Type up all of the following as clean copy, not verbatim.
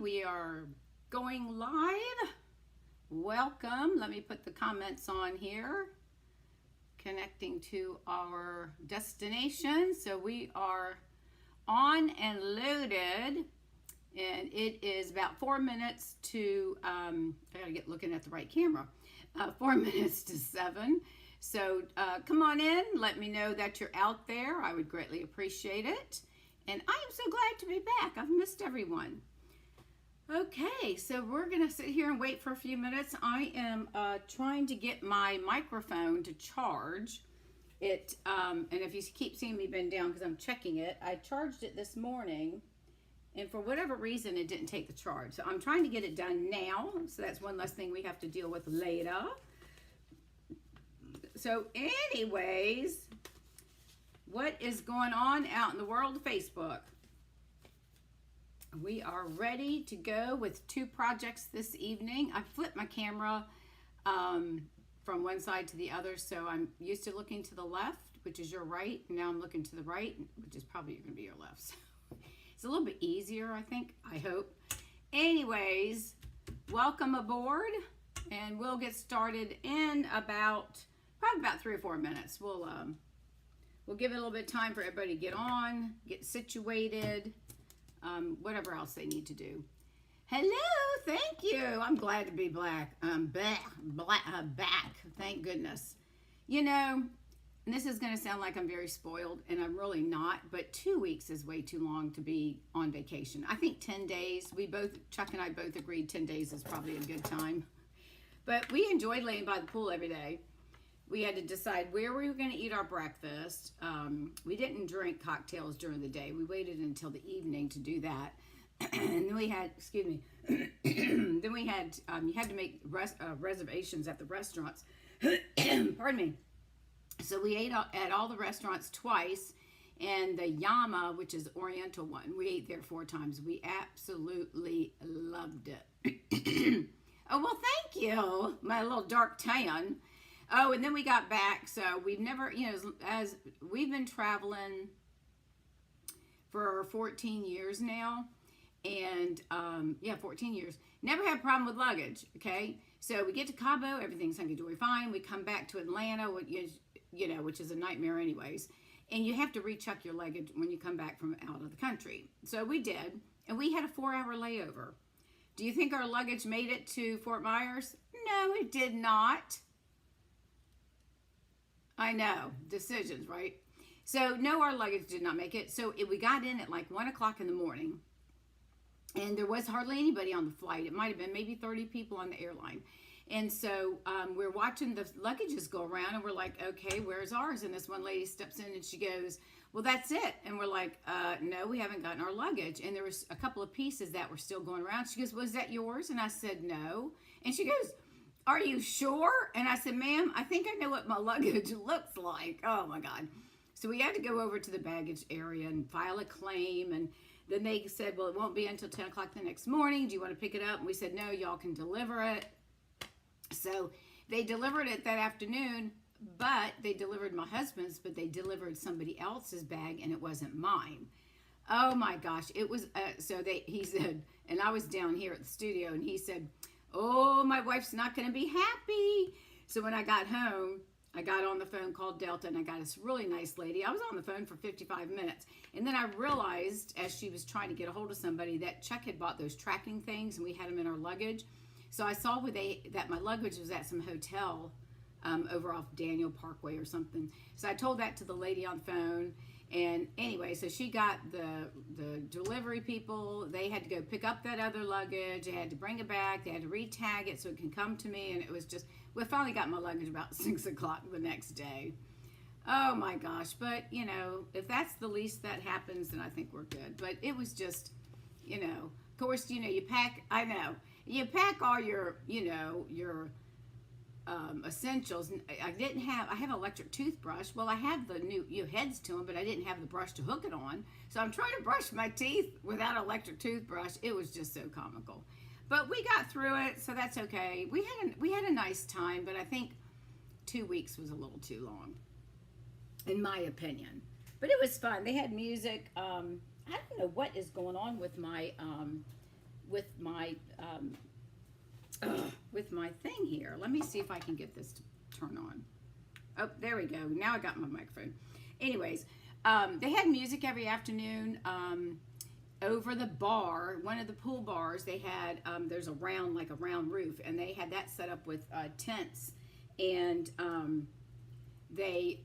We are going live. Welcome. Let me put the comments on here. Connecting to our destination. So we are on and loaded. And it is about 4 minutes to, I gotta get looking at the right camera. 4 minutes to 7. So come on in. Let me know that you're out there. I would greatly appreciate it. And I am so glad to be back. I've missed everyone. Okay, so we're gonna sit here and wait for a few minutes. I am trying to get my microphone to charge it. And if you keep seeing me bend down because I'm checking it, I charged it this morning. And for whatever reason, it didn't take the charge. So I'm trying to get it done now. So that's one less thing we have to deal with later. So anyways, what is going on out in the world of Facebook? We are ready to go with 2 projects this evening. I flipped my camera from one side to the other. So I'm used to looking to the left, which is your right. And now I'm looking to the right, which is probably going to be your left. So it's a little bit easier, I think, I hope. Anyways, welcome aboard, and we'll get started in probably about 3 or 4 minutes. We'll give it a little bit of time for everybody to get on, get situated, whatever else they need to do. Hello, thank you. I'm glad to be back. Back. Thank goodness. You know, and this is going to sound like I'm very spoiled, and I'm really not, but 2 weeks is way too long to be on vacation. I think 10 days, Chuck and I both agreed 10 days is probably a good time. But we enjoyed laying by the pool every day. We had to decide where we were going to eat our breakfast. We didn't drink cocktails during the day. We waited until the evening to do that. And then we had, then we had, you had to make reservations at the restaurants. Pardon me. So we ate at all the restaurants twice, and the Yama, which is the Oriental one, we ate there 4 times. We absolutely loved it. Oh, well, thank you, my little dark tan. Oh, and then we got back, so we've never, as we've been traveling for 14 years now, and 14 years, never had a problem with luggage, okay? So we get to Cabo, everything's hunky-dory fine. We come back to Atlanta, which is a nightmare anyways. And you have to recheck your luggage when you come back from out of the country. So we did, and we had a 4-hour layover. Do you think our luggage made it to Fort Myers? No, it did not. I know, decisions, right? So no, our luggage did not make it. So we got in at like 1 o'clock in the morning, and there was hardly anybody on the flight. It might have been maybe 30 people on the airline. And so we're watching the luggages go around, and we're like, okay, where's ours? And this one lady steps in and she goes, well, that's it. And we're like, no, we haven't gotten our luggage. And there was a couple of pieces that were still going around. She goes, was that yours? And I said, no. And she goes, are you sure? And I said, ma'am, I think I know what my luggage looks like. Oh my God. So we had to go over to the baggage area and file a claim. And then they said, well, it won't be until 10 o'clock the next morning. Do you want to pick it up? And we said, no, y'all can deliver it. So they delivered it that afternoon, but they delivered my husband's, but they delivered somebody else's bag, and it wasn't mine. Oh my gosh. It was, he said, and I was down here at the studio, and he said, oh, my wife's not going to be happy. So when I got home, I got on the phone, called Delta, and I got this really nice lady. I was on the phone for 55 minutes. And then I realized, as she was trying to get a hold of somebody, that Chuck had bought those tracking things, and we had them in our luggage. So I saw that my luggage was at some hotel over off Daniel Parkway or something. So I told that to the lady on the phone. And anyway, so she got the delivery people. They had to go pick up that other luggage. They had to bring it back. They had to re-tag it so it can come to me. And it was just, we finally got my luggage about 6 o'clock the next day. Oh my gosh. But, if that's the least that happens, then I think we're good. But it was just, of course, you pack, I know. You pack all your essentials. I have an electric toothbrush. Well, I have the new heads to them, but I didn't have the brush to hook it on. So I'm trying to brush my teeth without an electric toothbrush. It was just so comical. But we got through it, so that's okay. We had a nice time, but I think 2 weeks was a little too long, in my opinion. But it was fun. They had music. I don't know what is going on with my with my thing here. Let me see if I can get this to turn on. Oh, there we go. Now I got my microphone. Anyways, they had music every afternoon over the bar. One of the pool bars, they had, there's a round roof, and they had that set up with tents, and they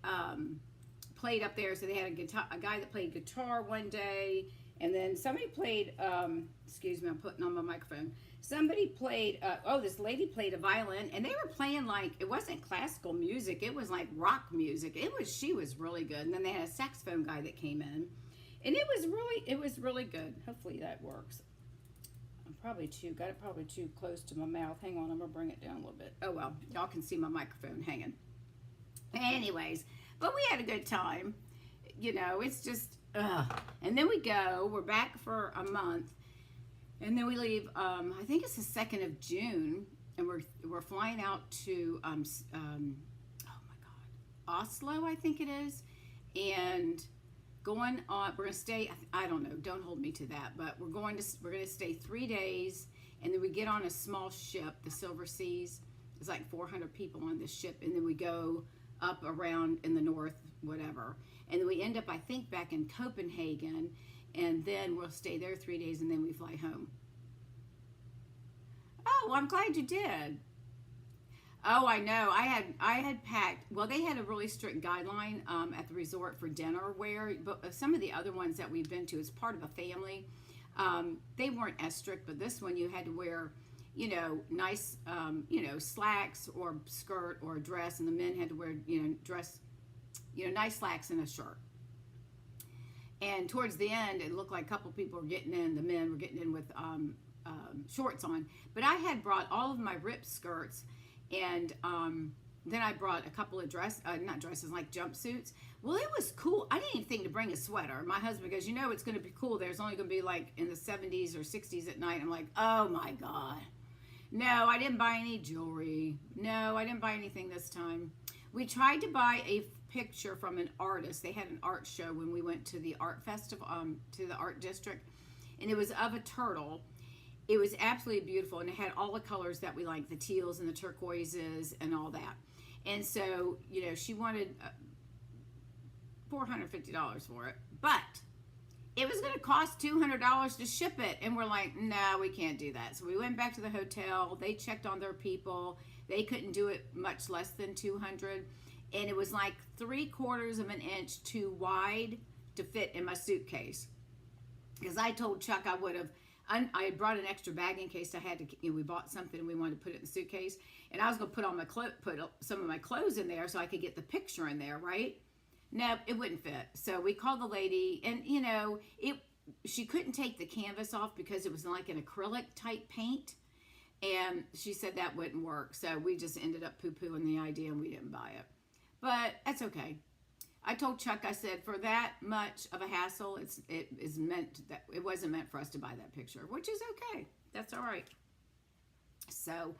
played up there. So they had a guy that played guitar one day, and then somebody played, excuse me, I'm putting on my microphone. Somebody played, this lady played a violin, and they were playing like, it wasn't classical music, it was like rock music. She was really good. And then they had a saxophone guy that came in, and it was really good. Hopefully that works. Got it probably too close to my mouth. Hang on, I'm gonna bring it down a little bit. Oh well, y'all can see my microphone hanging. Anyways, but we had a good time. You know, it's just, and then we're back for a month, and then we leave, I think it's the 2nd of June, and we're flying out to, oh my God, Oslo, I think it is, and going on, we're going to stay, I don't know, don't hold me to that, but we're going to stay 3 days, and then we get on a small ship, the Silver Seas. There's like 400 people on this ship, and then we go up around in the north, whatever. And then we end up, I think, back in Copenhagen, and then we'll stay there 3 days, and then we fly home. Oh, well, I'm glad you did. Oh, I know. I had packed, well, they had a really strict guideline at the resort for dinner wear, but some of the other ones that we've been to as part of a family, they weren't as strict, but this one you had to wear, you know, nice, you know, slacks or skirt or a dress, and the men had to wear, you know, dress, you know, nice slacks and a shirt. And towards the end, it looked like a couple people were getting in, the men were getting in with shorts on. But I had brought all of my ripped skirts, and then I brought a couple of not dresses, like jumpsuits. Well, it was cool. I didn't even think to bring a sweater. My husband goes, you know, it's going to be cool. There's only going to be like in the 70s or 60s at night. I'm like, oh my God. No, I didn't buy any jewelry. No, I didn't buy anything this time. We tried to buy a picture from an artist. They had an art show when we went to the art festival, to the art district, and it was of a turtle. It was absolutely beautiful, and it had all the colors that we like, the teals and the turquoises and all that. And so, you know, she wanted $450 for it, but it was going to cost $200 to ship it, and we're like, no, we can't do that. So we went back to the hotel. They checked on their people. They couldn't do it much less than $200, and it was like 3/4 of an inch too wide to fit in my suitcase. Because I told Chuck I would have, I had brought an extra bag in case I had to, you know, we bought something and we wanted to put it in the suitcase, and I was going to put some of my clothes in there so I could get the picture in there, right? No, it wouldn't fit. So we called the lady, and you know, she couldn't take the canvas off because it was like an acrylic type paint, and she said that wouldn't work. So we just ended up poo-pooing the idea, and we didn't buy it. But that's okay. I told Chuck, I said, for that much of a hassle, it wasn't meant for us to buy that picture, which is okay. That's all right. So,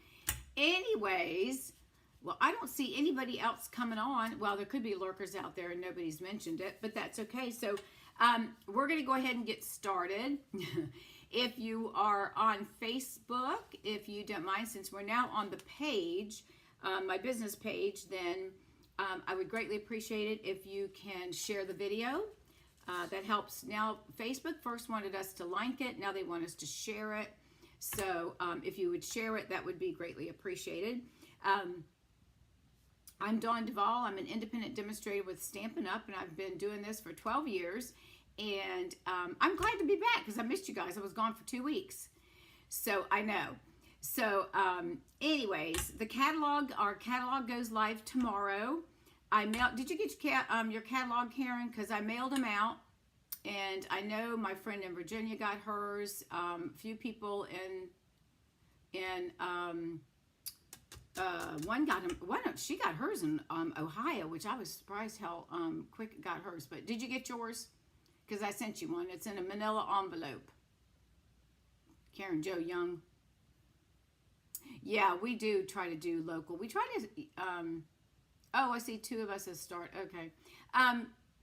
anyways, well, I don't see anybody else coming on. Well, there could be lurkers out there and nobody's mentioned it, but that's okay. So, we're going to go ahead and get started. If you are on Facebook, if you don't mind, since we're now on the page, my business page, then I would greatly appreciate it if you can share the video. That helps. Now, Facebook first wanted us to like it. Now they want us to share it. So if you would share it, that would be greatly appreciated. I'm Dawn Duvall. I'm an independent demonstrator with Stampin' Up, and I've been doing this for 12 years. And I'm glad to be back because I missed you guys. I was gone for 2 weeks. So I know. So anyways, our catalog goes live tomorrow. Did you get your catalog, Karen? Because I mailed them out, and I know my friend in Virginia got hers. A few people she got hers in Ohio, which I was surprised how quick it got hers. But did you get yours? Because I sent you one. It's in a manila envelope. Karen Jo Young. Yeah, we do try to do local. We try to, oh, I see 2 of us as start. Okay.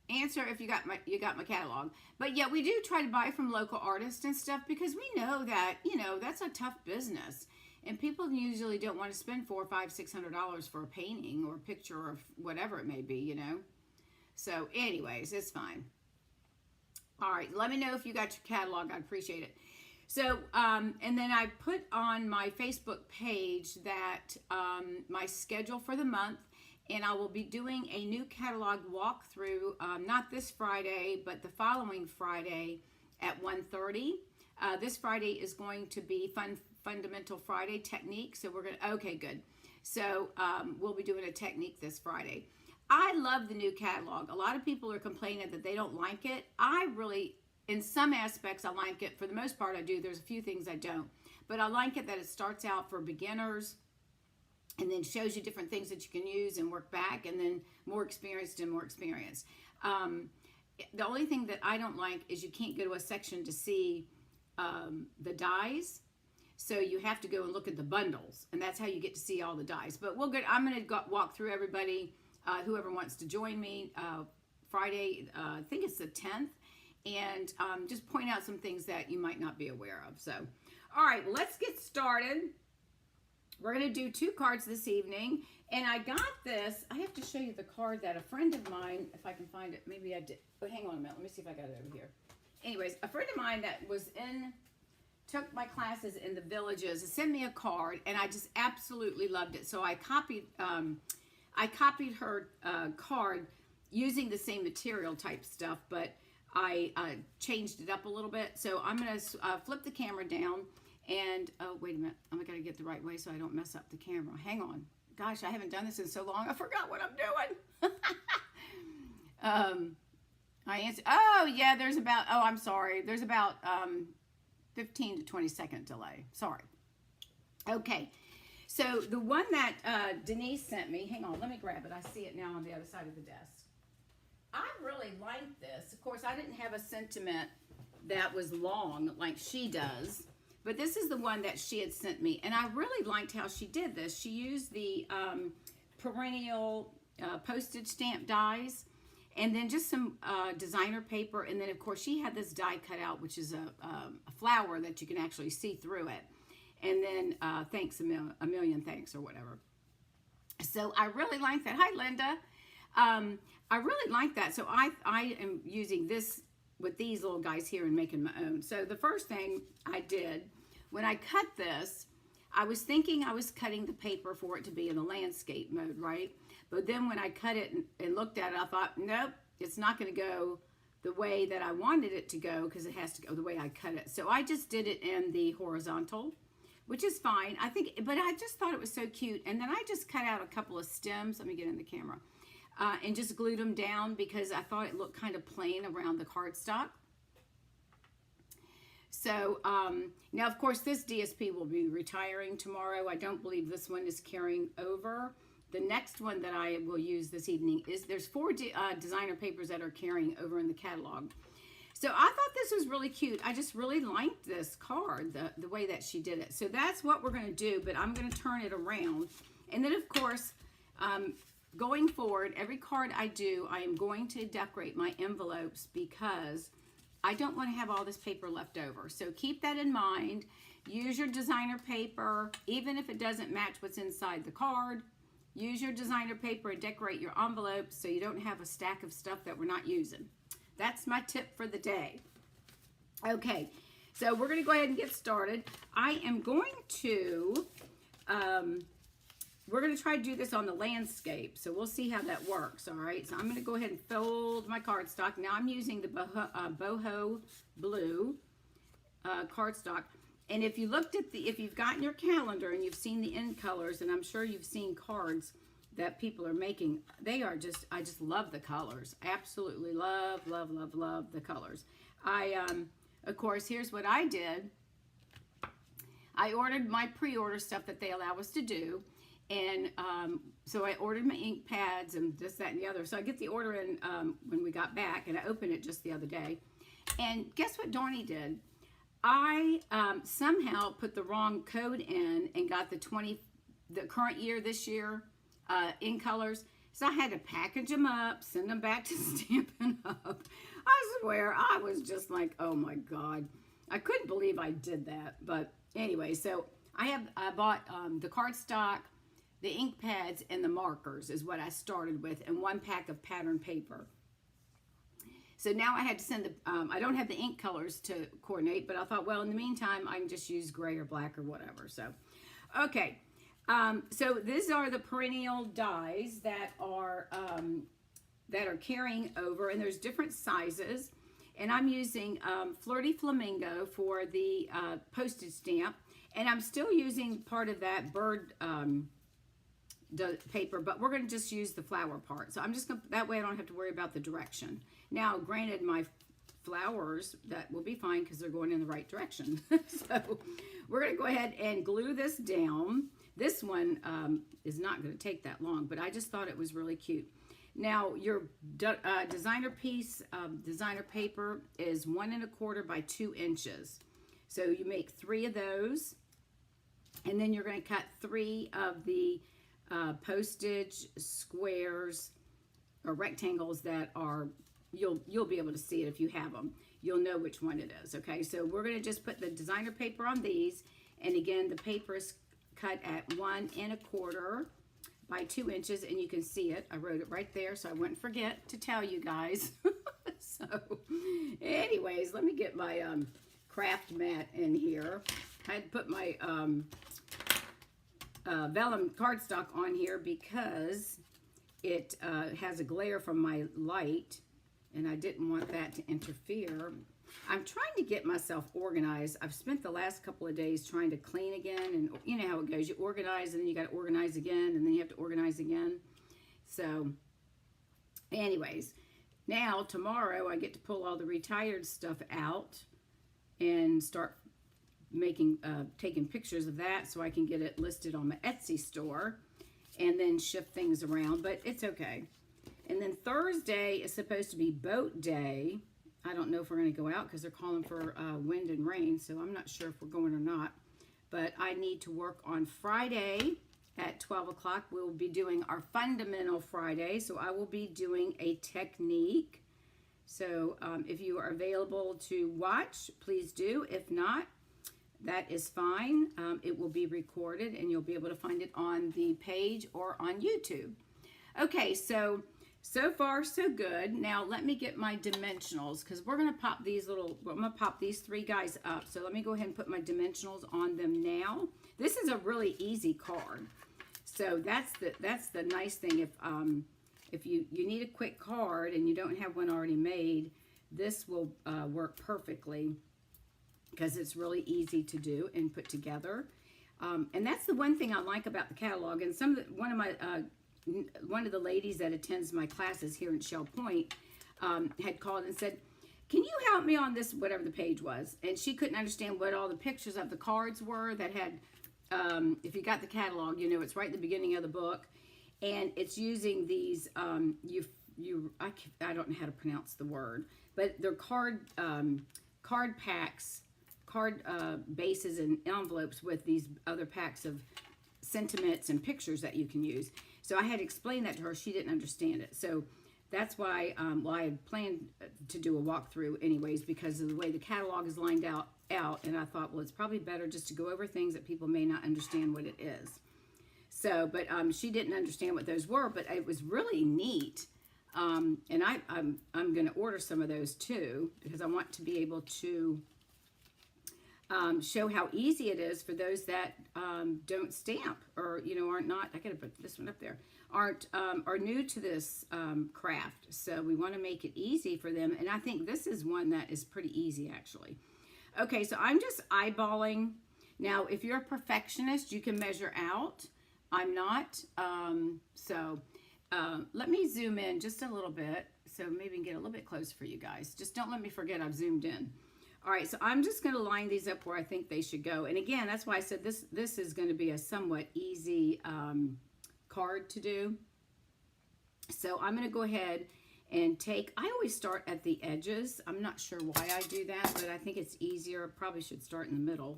answer if you got my catalog. But yeah, we do try to buy from local artists and stuff because we know that, you know, that's a tough business. And people usually don't want to spend $400, $500, $600 for a painting or a picture or whatever it may be, you know. So anyways, it's fine. All right, let me know if you got your catalog. I'd appreciate it. So, and then I put on my Facebook page that my schedule for the month, and I will be doing a new catalog walkthrough, not this Friday, but the following Friday at 1:30. This Friday is going to be Fundamental Friday technique. So we're going to, okay, good. So we'll be doing a technique this Friday. I love the new catalog. A lot of people are complaining that they don't like it. I really, in some aspects, I like it. For the most part, I do. There's a few things I don't. But I like it that it starts out for beginners and then shows you different things that you can use and work back, and then more experienced and more experienced. The only thing that I don't like is you can't go to a section to see the dies. So you have to go and look at the bundles, and that's how you get to see all the dies. But we'll get, I'm going to walk through everybody, whoever wants to join me Friday, I think it's the 10th, and just point out some things that you might not be aware of. So, all right, let's get started. We're going to do 2 cards this evening, and I got this. I have to show you the card that a friend of mine, if I can find it, maybe I did. Oh, hang on a minute. Let me see if I got it over here. Anyways, a friend of mine that took my classes in the Villages sent me a card, and I just absolutely loved it. So I copied her card using the same material type stuff, but I changed it up a little bit. So I'm going to flip the camera down, and oh, wait a minute. I'm going to get the right way so I don't mess up the camera. Hang on. Gosh, I haven't done this in so long. I forgot what I'm doing. I answered. Oh, yeah, there's about, oh, I'm sorry. There's about 15 to 20 second delay. Sorry. Okay. So the one that Denise sent me, hang on, let me grab it. I see it now on the other side of the desk. I really like this. Of course, I didn't have a sentiment that was long like she does, but this is the one that she had sent me, and I really liked how she did this. She used the perennial postage stamp dies, and then just some designer paper, and then of course she had this die cut out, which is a flower that you can actually see through it. And then thanks a million thanks or whatever. So I really like that. Hi, Linda. I really like that. So I am using this with these little guys here and making my own. So the first thing I did when I cut this, I was thinking I was cutting the paper for it to be in the landscape mode, right? But then when I cut it and looked at it, I thought, nope, it's not going to go the way that I wanted it to go because it has to go the way I cut it. So I just did it in the horizontal, which is fine. I think, but I just thought it was so cute. And then I just cut out a couple of stems. Let me get in the camera. And just glued them down because I thought it looked kind of plain around the cardstock. So now, of course, this DSP will be retiring tomorrow. I don't believe this one is carrying over. The next one that I will use this evening is, there's 4 designer papers that are carrying over in the catalog. So I thought this was really cute. I just really liked this card, the way that she did it. So that's what we're going to do, but I'm going to turn it around. And then, of course, going forward, every card I do, I am going to decorate my envelopes because I don't want to have all this paper left over. So keep that in mind. Use your designer paper, even if it doesn't match what's inside the card. Use your designer paper and decorate your envelopes so you don't have a stack of stuff that we're not using. That's my tip for the day. Okay, so we're going to go ahead and get started. I am going to, we're going to try to do this on the landscape, so we'll see how that works, all right? So I'm going to go ahead and fold my cardstock. Now I'm using the boho blue cardstock. And if you looked at if you've gotten your calendar and you've seen the end colors, and I'm sure you've seen cards that people are making, they are just, I just love the colors. Absolutely love, love, love, love the colors. Of course, here's what I did. I ordered my pre-order stuff that they allow us to do. And so I ordered my ink pads and this, that, and the other. So I get the order in when we got back, and I opened it just the other day. And guess what Dorney did? I somehow put the wrong code in and got the current year, this year, in colors. So I had to package them up, send them back to Stampin' Up. I swear, I was just like, oh my God. I couldn't believe I did that. But anyway, so I bought the cardstock, the ink pads, and the markers is what I started with, and 1 pack of pattern paper. So now I had to send the, I don't have the ink colors to coordinate, but I thought, well, in the meantime, I can just use gray or black or whatever. So, okay. So these are the perennial dies that are carrying over, and there's different sizes. And I'm using Flirty Flamingo for the postage stamp, and I'm still using part of that bird paper, but we're going to just use the flower part. So I'm just going to, that way I don't have to worry about the direction. Now, granted, my flowers, that will be fine because they're going in the right direction. So we're going to go ahead and glue this down. This one is not going to take that long, but I just thought it was really cute. Now, your designer piece, designer paper is 1 1/4 by 2 inches. So you make 3 of those, and then you're going to cut 3 of the postage squares or rectangles that are, you'll be able to see it if you have them. You'll know which one it is, okay? So we're going to just put the designer paper on these, and again, the paper is cut at 1 1/4 by 2 inches, and you can see it. I wrote it right there so I wouldn't forget to tell you guys. So anyways, let me get my craft mat in here. I had to put my vellum cardstock on here because it has a glare from my light, and I didn't want that to interfere. I'm trying to get myself organized. I've spent the last couple of days trying to clean again, and you know how it goes. You organize, and then you got to organize again, and then you have to organize again. So anyways, now tomorrow I get to pull all the retired stuff out and start making taking pictures of that so I can get it listed on my Etsy store and then shift things around, but it's okay. And then Thursday is supposed to be boat day. I don't know if we're going to go out because they're calling for wind and rain, so I'm not sure if we're going or not. But I need to work on Friday at 12 o'clock. We'll be doing our fundamental Friday, so I will be doing a technique. So if you are available to watch, please do. If not, that is fine. It will be recorded, and you'll be able to find it on the page or on YouTube. Okay, so far so good. Now let me get my dimensionals because we're going to pop these little, I'm going to pop these 3 guys up. So let me go ahead and put my dimensionals on them now. This is a really easy card. So that's the nice thing. If you need a quick card and you don't have one already made, this will work perfectly because it's really easy to do and put together. And that's the one thing I like about the catalog. And one of the ladies that attends my classes here in Shell Point had called and said, can you help me on this, whatever the page was? And she couldn't understand what all the pictures of the cards were that had, if you got the catalog, you know, it's right at the beginning of the book. And it's using these, I don't know how to pronounce the word, but they're card packs, card bases and envelopes with these other packs of sentiments and pictures that you can use. So I had explained that to her. She didn't understand it. So that's why, well, I had planned to do a walkthrough anyways because of the way the catalog is lined out. And I thought, well, it's probably better just to go over things that people may not understand what it is. So, but she didn't understand what those were, but it was really neat. And I'm going to order some of those too because I want to be able to show how easy it is for those that don't stamp or, you know, I gotta put this one up there, are new to this craft. So we want to make it easy for them. And I think this is one that is pretty easy actually. Okay, so I'm just eyeballing. Now, if you're a perfectionist, you can measure out. I'm not. Let me zoom in just a little bit so maybe I can get a little bit close for you guys. Just don't let me forget I've zoomed in. All right, so I'm just going to line these up where I think they should go. And again, that's why I said this is going to be a somewhat easy card to do. So I'm going to go ahead and I always start at the edges. I'm not sure why I do that, but I think it's easier. Probably should start in the middle.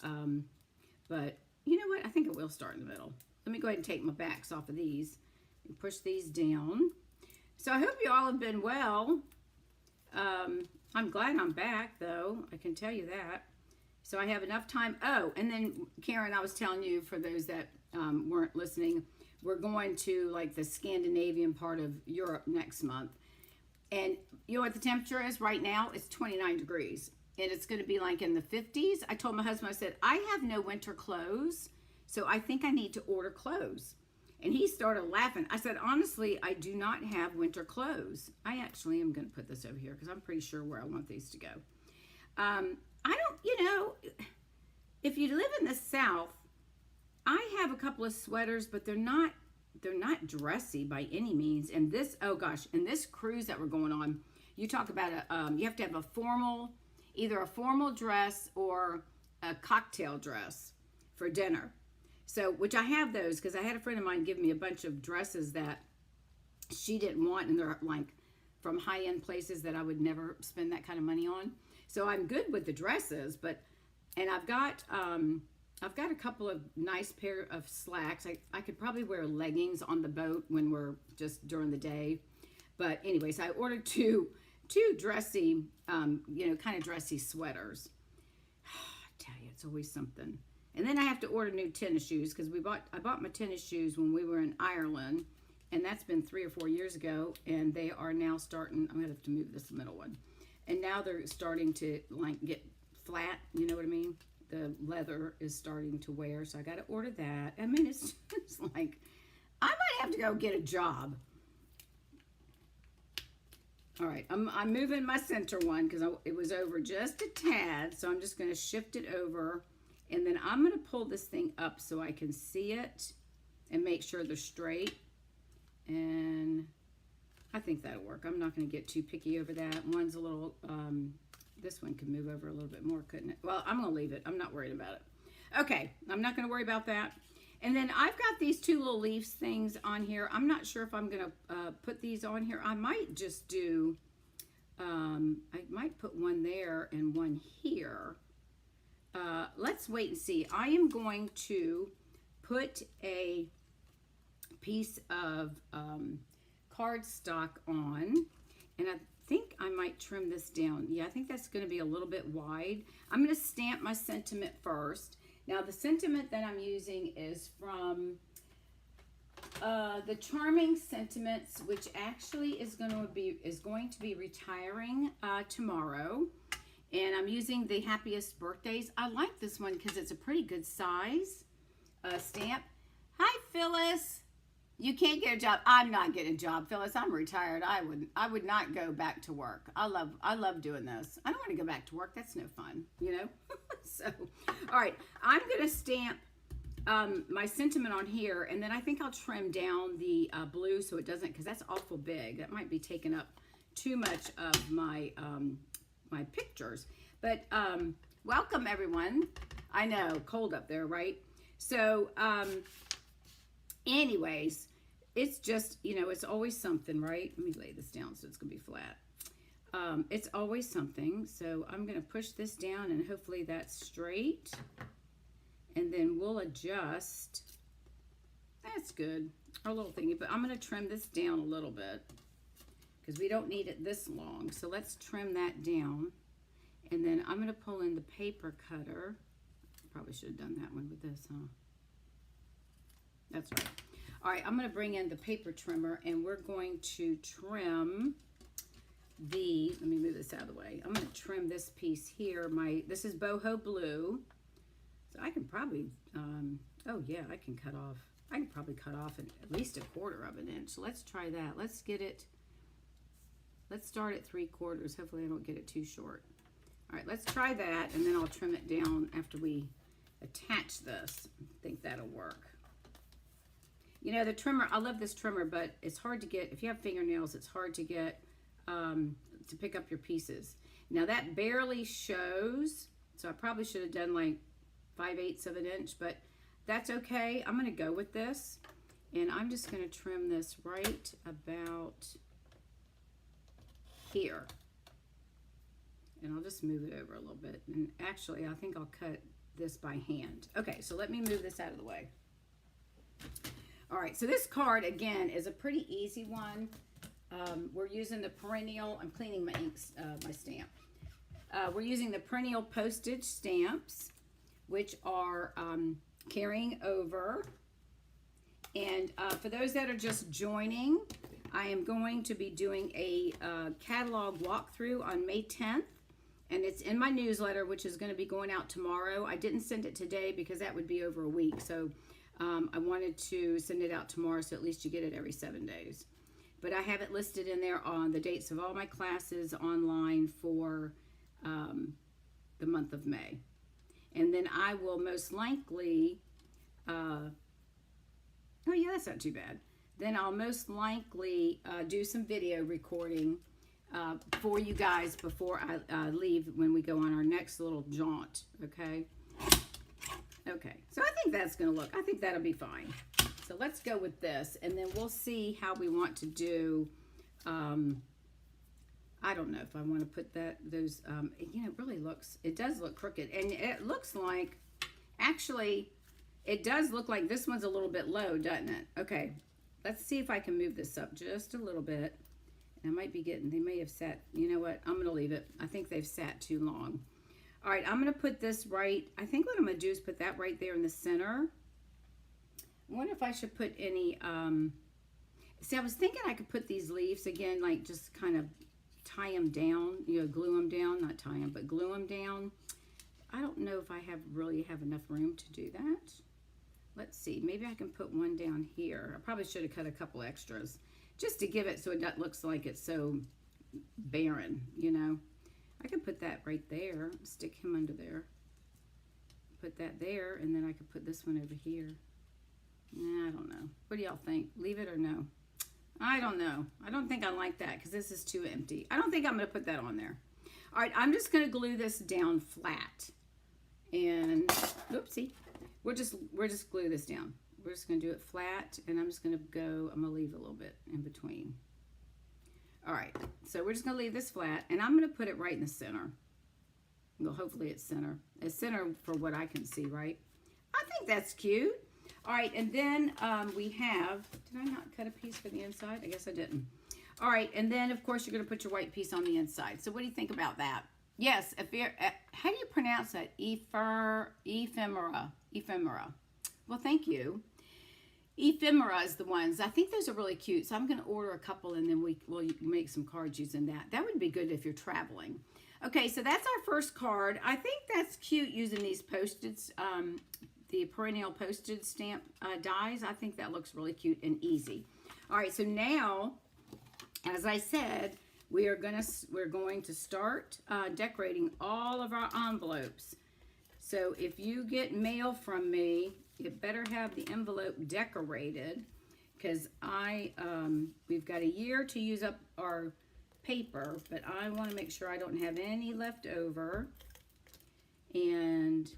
But you know what? I think it will start in the middle. Let me go ahead and take my backs off of these. push these down. So I hope you all have been well. I'm glad I'm back, though. I can tell you that. So I have enough time. Oh, and then Karen, I was telling you, for those that weren't listening, we're going to like the Scandinavian part of Europe next month. And you know what the temperature is right now? It's 29 degrees. And it's going to be like in the 50s. I told my husband, I said, I have no winter clothes, so I think I need to order clothes. And he started laughing. I said, honestly, I do not have winter clothes. I actually am going to put this over here because I'm pretty sure where I want these to go. I don't, you know, if you live in the South, I have a couple of sweaters, but they're not dressy by any means. And this, oh gosh, and this cruise that we're going on, you talk about you have to have a formal, either a formal dress or a cocktail dress for dinner. So, which I have those because I had a friend of mine give me a bunch of dresses that she didn't want, and they're like from high-end places that I would never spend that kind of money on. So I'm good with the dresses, and I've got a couple of nice pair of slacks. I could probably wear leggings on the boat when we're just during the day. But anyways, I ordered two dressy, you know, kind of dressy sweaters. I tell you, it's always something. And then I have to order new tennis shoes because I bought my tennis shoes when we were in Ireland, and that's been 3 or 4 years ago, and they are now starting, I'm gonna have to move this middle one. And now they're starting to like get flat, you know what I mean? The leather is starting to wear, so I got to order that. I mean, it's like, I might have to go get a job. All right, I'm moving my center one because it was over just a tad, so I'm just going to shift it over, and then I'm going to pull this thing up so I can see it and make sure they're straight, and I think that'll work. I'm not going to get too picky over that. One's a little, this one could move over a little bit more, couldn't it? Well, I'm going to leave it. I'm not worried about it. Okay, I'm not going to worry about that. And then I've got these two little leaves things on here. I'm not sure if I'm going to put these on here. I might just do, I might put one there and one here. Let's wait and see. I am going to put a piece of cardstock on, and I think I might trim this down. Yeah, I think that's going to be a little bit wide. I'm going to stamp my sentiment first. Now, the sentiment that I'm using is from the Charming Sentiments, which actually is going to be retiring tomorrow. And I'm using the Happiest Birthdays. I like this one because it's a pretty good size stamp. Hi, Phyllis. You can't get a job. I'm not getting a job, Phyllis. I'm retired. I would not go back to work. I love doing this. I don't want to go back to work. That's no fun, you know? So, all right. I'm going to stamp my sentiment on here, and then I think I'll trim down the blue so it doesn't, because that's awful big. That might be taking up too much of my my pictures. But welcome, everyone. I know, cold up there, right? So, anyways, it's just, you know, it's always something, right? Let me lay this down so it's going to be flat. It's always something. So I'm going to push this down, and hopefully that's straight. And then we'll adjust. That's good. Our little thingy. But I'm going to trim this down a little bit because we don't need it this long. So let's trim that down. And then I'm going to pull in the paper cutter. Probably should have done that one with this, huh? That's right. All right, I'm going to bring in the paper trimmer, and we're going to trim the, let me move this out of the way. I'm going to trim this piece here. This is boho blue. So I can probably, oh yeah, I can probably cut off at least 1/4 of an inch. So let's try that. Let's start at 3/4. Hopefully I don't get it too short. All right, let's try that, and then I'll trim it down after we attach this. I think that'll work. You know, the trimmer, I love this trimmer, but it's hard to get, if you have fingernails, it's hard to get, to pick up your pieces. Now that barely shows, so I probably should have done like 5/8 of an inch, but that's okay. I'm gonna go with this, and I'm just gonna trim this right about here. And I'll just move it over a little bit. And actually, I think I'll cut this by hand. Okay, so let me move this out of the way. All right, so this card, again, is a pretty easy one. We're using the perennial, I'm cleaning my inks, my stamp. We're using the perennial postage stamps, which are carrying over. And for those that are just joining, I am going to be doing a catalog walkthrough on May 10th. And it's in my newsletter, which is going to be going out tomorrow. I didn't send it today because that would be over a week. So I wanted to send it out tomorrow, so at least you get it every 7 days. But I have it listed in there on the dates of all my classes online for the month of May. And then I will most likely, oh yeah, that's not too bad. Then I'll most likely do some video recording for you guys before I leave when we go on our next little jaunt, okay? Okay, so I think that's gonna look, I think that'll be fine. So let's go with this, and then we'll see how we want to do, I don't know if I want to put those, you know, it really looks, it does look crooked, and it looks like, actually, it does look like this one's a little bit low, doesn't it? Okay, let's see if I can move this up just a little bit. And I might be getting, they may have sat, you know what, I'm going to leave it. I think they've sat too long. All right, I'm going to put this right, I think what I'm going to do is put that right there in the center. I wonder if I should put any, see, I was thinking I could put these leaves again, like just kind of tie them down, you know, glue them down, not tie them, but glue them down. I don't know if I really have enough room to do that. Let's see, maybe I can put one down here. I probably should have cut a couple extras just to give it so it looks like it's so barren, you know. I could put that right there, stick him under there. Put that there, and then I could put this one over here. Nah, I don't know. What do y'all think? Leave it or no? I don't know. I don't think I like that because this is too empty. I don't think I'm going to put that on there. All right, I'm just going to glue this down flat. And, oopsie. We're just glue this down. We're just going to do it flat, and I'm just going to go, I'm going to leave a little bit in between. All right, so we're just going to leave this flat, and I'm going to put it right in the center. Well, hopefully it's center. It's center for what I can see, right? I think that's cute. All right, and then we have, did I not cut a piece for the inside? I guess I didn't. All right, and then, of course, you're going to put your white piece on the inside. So what do you think about that? Yes, if you're, how do you pronounce that? Ephemera. Ephemera. Well, thank you. Ephemera is the ones. I think those are really cute. So I'm going to order a couple, and then we'll make some cards using that. That would be good if you're traveling. Okay, so that's our first card. I think that's cute using these postage, the perennial postage stamp dies. I think that looks really cute and easy. All right, so now, as I said, we're going to start decorating all of our envelopes. So if you get mail from me, you better have the envelope decorated, because we've got a year to use up our paper, but I want to make sure I don't have any left over. And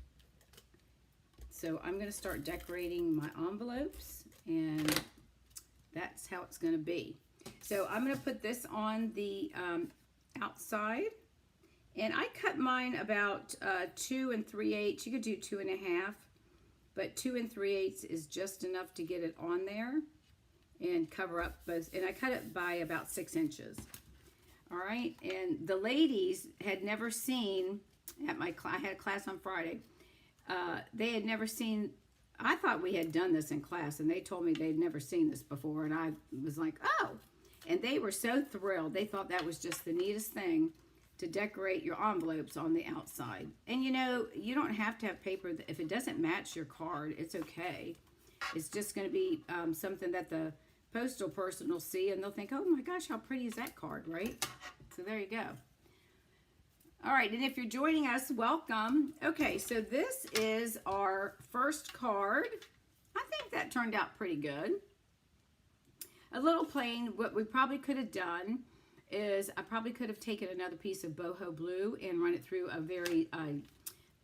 so I'm going to start decorating my envelopes, and that's how it's going to be. So I'm going to put this on the outside, and I cut mine about 2 3/8. You could do 2 1/2, but 2 3/8 is just enough to get it on there and cover up both. And I cut it by about 6 inches. All right, and the ladies had never seen at my class. I had a class on Friday. They had never seen. I thought we had done this in class, and they told me they'd never seen this before, and I was like, oh. And they were so thrilled. They thought that was just the neatest thing to decorate your envelopes on the outside. And you know, you don't have to have paper. If it doesn't match your card, it's okay. It's just going to be something that the postal person will see, and they'll think, oh my gosh, how pretty is that card, right? So there you go. All right, and if you're joining us, welcome. Okay, so this is our first card. I think that turned out pretty good. A little plain. What we probably could have done is I probably could have taken another piece of boho blue and run it through a very,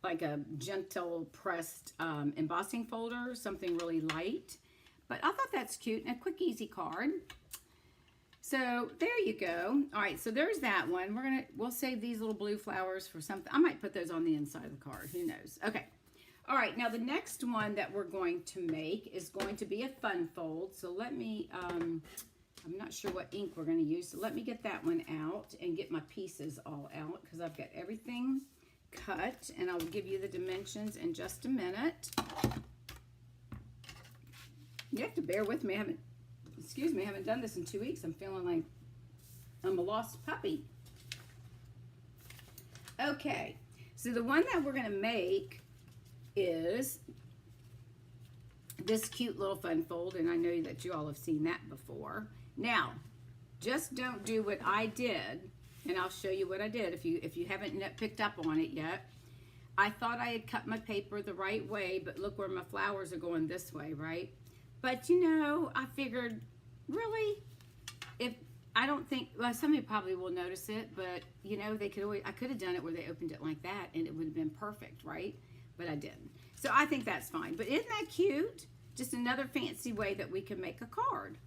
like a gentle pressed embossing folder, something really light. But I thought that's cute and a quick, easy card. So there you go. All right, so there's that one. We'll save these little blue flowers for something. I might put those on the inside of the card. Who knows? Okay. All right, now the next one that we're going to make is going to be a fun fold. So let me, I'm not sure what ink we're going to use. So let me get that one out and get my pieces all out because I've got everything cut, and I'll give you the dimensions in just a minute. You have to bear with me. I haven't done this in 2 weeks. I'm feeling like I'm a lost puppy. Okay, so the one that we're going to make is this cute little fun fold, and I know that you all have seen that before. Now, just don't do what I did, and I'll show you what I did if you haven't picked up on it yet. I thought I had cut my paper the right way, but look where my flowers are going this way, right? But you know, I figured, really, if I don't think, well, somebody probably will notice it, but you know, they could always, I could have done it where they opened it like that, and it would have been perfect, right? But I didn't. So I think that's fine. But isn't that cute? Just another fancy way that we can make a card.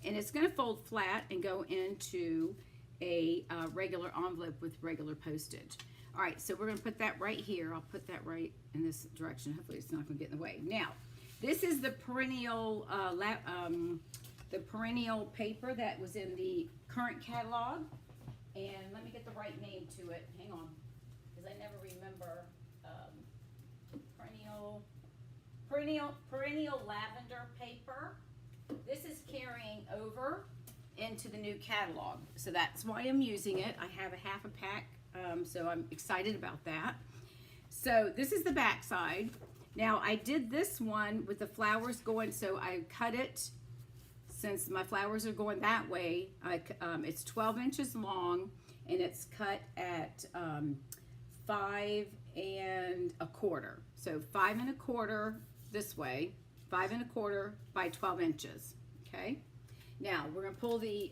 And it's going to fold flat and go into a regular envelope with regular postage. All right, so we're going to put that right here. I'll put that right in this direction. Hopefully it's not going to get in the way. Now, this is the perennial paper that was in the current catalog. And let me get the right name to it. Hang on, because I never remember. Perennial lavender paper. This is carrying over into the new catalog, so that's why I'm using it. I have a half a pack, so I'm excited about that. So this is the back side. Now I did this one with the flowers going, so I cut it, since my flowers are going that way. It's 12 inches long, and it's cut at 5 1/4. So 5 1/4 this way, 5 1/4 by 12 inches. Okay. Now we're going to pull the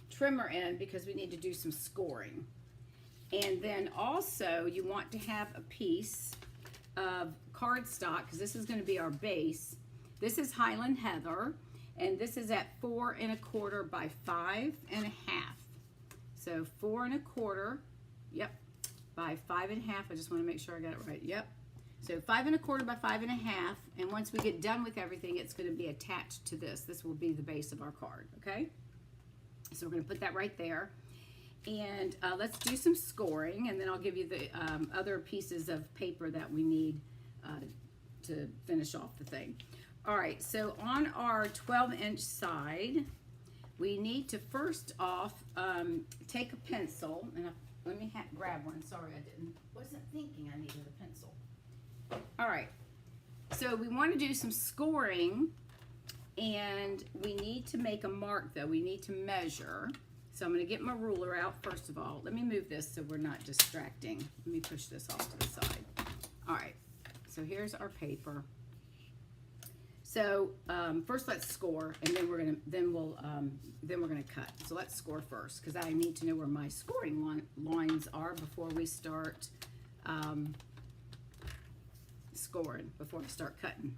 trimmer in because we need to do some scoring. And then also you want to have a piece of cardstock, because this is going to be our base. This is Highland Heather, and this is at 4 1/4 by 5 1/2. So 4 1/4, yep, by 5 1/2. I just want to make sure I got it right. Yep. So 5 1/4 by 5 1/2, and once we get done with everything, it's going to be attached to this. This will be the base of our card, okay? So we're going to put that right there. And let's do some scoring, and then I'll give you the other pieces of paper that we need to finish off the thing. All right, so on our 12-inch side, we need to first off take a pencil, and let me grab one. Sorry, wasn't thinking I needed a pencil. All right, so we want to do some scoring, and we need to make a mark, though. We need to measure. So I'm going to get my ruler out first of all. Let me move this so we're not distracting. Let me push this off to the side. All right, so here's our paper. So first let's score, and then we're gonna cut. So let's score first, because I need to know where my scoring lines are before we start scoring, before I start cutting.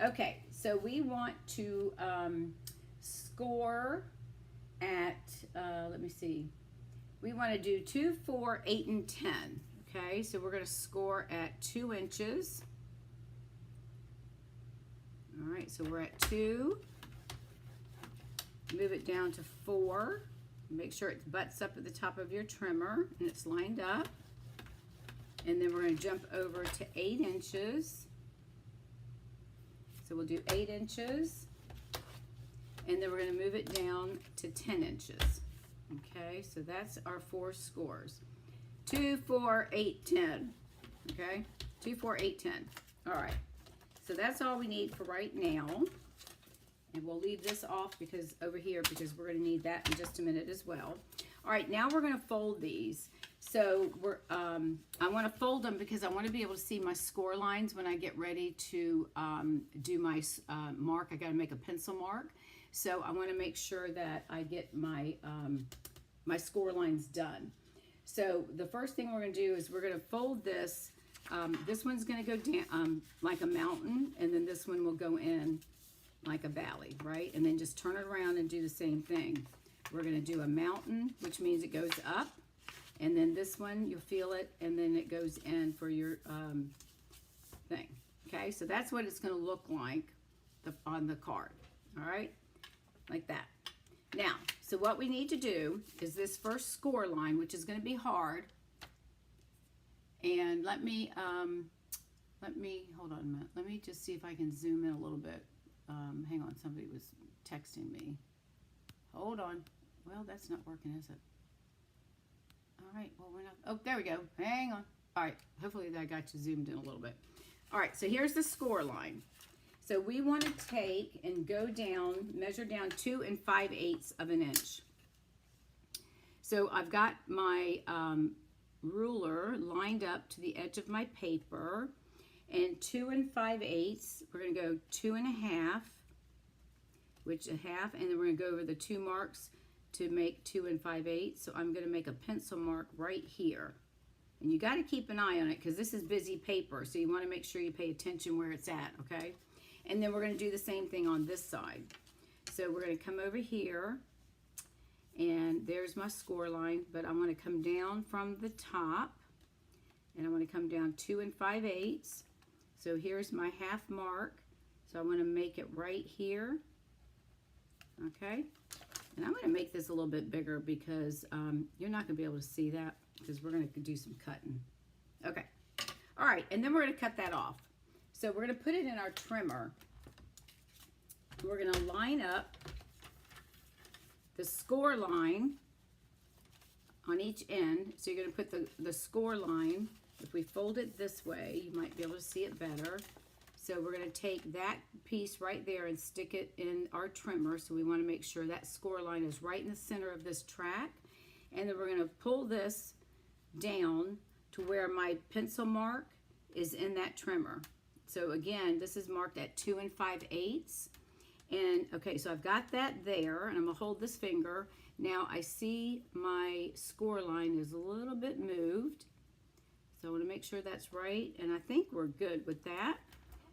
Okay, so we want to score at, let me see, we want to do 2, 4, 8, and 10. Okay, so we're going to score at 2 inches. All right, so we're at 2. Move it down to 4. Make sure it butts up at the top of your trimmer and it's lined up. And then we're going to jump over to 8 inches. So we'll do 8 inches. And then we're going to move it down to 10 inches. Okay, so that's our 4 scores. 2, 4, 8, 10. Okay, 2, 4, 8, 10. All right, so that's all we need for right now. And we'll leave this off because over here, because we're going to need that in just a minute as well. All right, now we're going to fold these. So I want to fold them because I want to be able to see my score lines when I get ready to do my mark. I got to make a pencil mark. So I want to make sure that I get my my score lines done. So the first thing we're going to do is we're going to fold this. This one's going to go down like a mountain, and then this one will go in like a valley, right? And then just turn it around and do the same thing. We're going to do a mountain, which means it goes up, And then this one, you'll feel it, and then it goes in for your thing. Okay, so that's what it's going to look like on the card. All right, like that. Now, so what we need to do is this first score line, which is going to be hard. And let me hold on a minute. Let me just see if I can zoom in a little bit. Hang on, somebody was texting me. Hold on. Well, that's not working, is it? All right, well, we're not. Oh, there we go. Hang on. All right, hopefully that got you zoomed in a little bit. All right, so here's the score line. So we want to take and go down, measure down 2 5/8 of an inch. So I've got my ruler lined up to the edge of my paper, and 2 5/8, we're going to go 2 1/2, which a half, and then we're going to go over the 2 marks to make 2 5/8. So I'm going to make a pencil mark right here. And you got to keep an eye on it because this is busy paper, so you want to make sure you pay attention where it's at, okay? And then we're going to do the same thing on this side. So we're going to come over here, and there's my score line, but I want to come down from the top, and I want to come down 2 5/8. So here's my half mark. So I want to make it right here, okay? And I'm going to make this a little bit bigger because you're not going to be able to see that because we're going to do some cutting. Okay. All right, and then we're going to cut that off. So we're going to put it in our trimmer. We're going to line up the score line on each end. So you're going to put the score line. If we fold it this way, you might be able to see it better. So we're going to take that piece right there and stick it in our trimmer. So we want to make sure that score line is right in the center of this track. And then we're going to pull this down to where my pencil mark is in that trimmer. So again, this is marked at 2 5/8. And okay, so I've got that there, and I'm going to hold this finger. Now I see my score line is a little bit moved. So I want to make sure that's right, and I think we're good with that.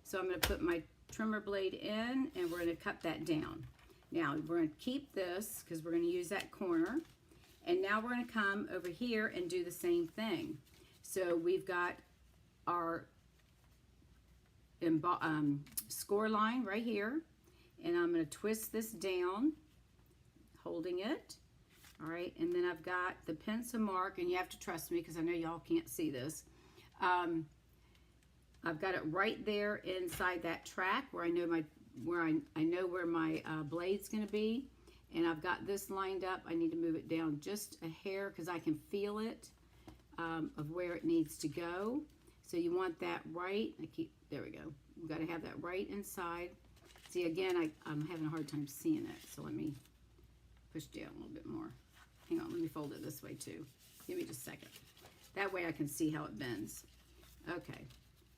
So I'm going to put my trimmer blade in, and we're going to cut that down. Now we're going to keep this because we're going to use that corner. And now we're going to come over here and do the same thing. So we've got our score line right here, and I'm going to twist this down, holding it. All right, and then I've got the pencil mark, and you have to trust me because I know y'all can't see this. I've got it right there inside that track where I know where my blade's going to be, and I've got this lined up. I need to move it down just a hair because I can feel it of where it needs to go. So you want that right. There we go. We've got to have that right inside. See, again, I'm having a hard time seeing it, so let me push down a little bit more. Hang on, let me fold it this way too. Give me just a second. That way I can see how it bends. Okay,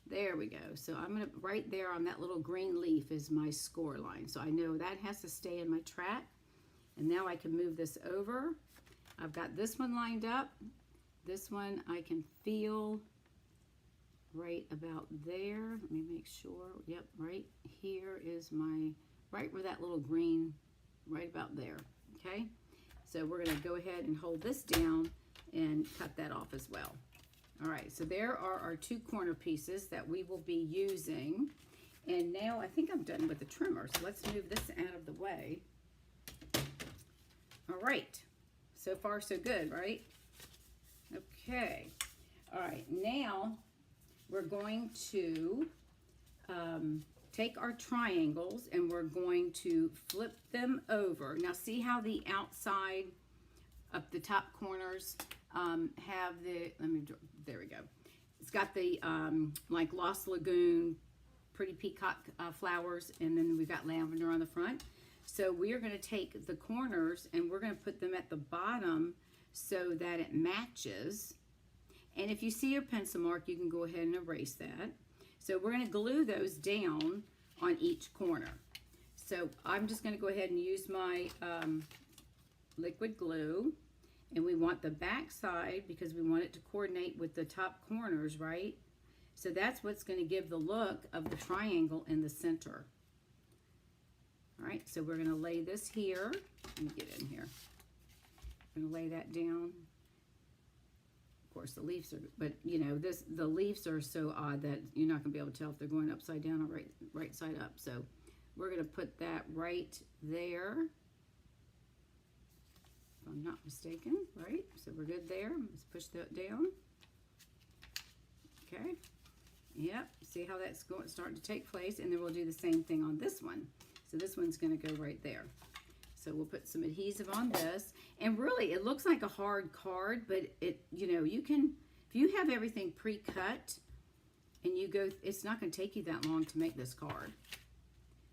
there we go. So I'm gonna, right there on that little green leaf is my score line. So I know that has to stay in my track. And now I can move this over. I've got this one lined up. This one I can feel right about there. Let me make sure. Yep, right here is my, right where that little green, right about there, okay? So we're gonna go ahead and hold this down and cut that off as well. All right, so there are our 2 corner pieces that we will be using. And now I think I'm done with the trimmer, so let's move this out of the way. All right, so far so good, right? Okay, all right, now we're going to take our triangles and we're going to flip them over. Now see how the outside of the top corners have the, there we go. It's got the like Lost Lagoon, pretty peacock flowers, and then we've got lavender on the front. So we are going to take the corners and we're going to put them at the bottom so that it matches. And if you see your pencil mark, you can go ahead and erase that. So we're going to glue those down on each corner. So I'm just going to go ahead and use my liquid glue. And we want the back side because we want it to coordinate with the top corners, right? So that's what's going to give the look of the triangle in the center. All right, so we're going to lay this here. Let me get in here. I'm going to lay that down Of course, the leaves are, but you know, the leaves are so odd that you're not going to be able to tell if they're going upside down or right side up. So we're going to put that right there, if I'm not mistaken, right? So we're good there. Let's push that down. Okay. Yep. See how that's starting to take place, and then we'll do the same thing on this one. So this one's going to go right there. So we'll put some adhesive on this, and really it looks like a hard card, but it, you know, you can, if you have everything pre-cut and you go, it's not going to take you that long to make this card.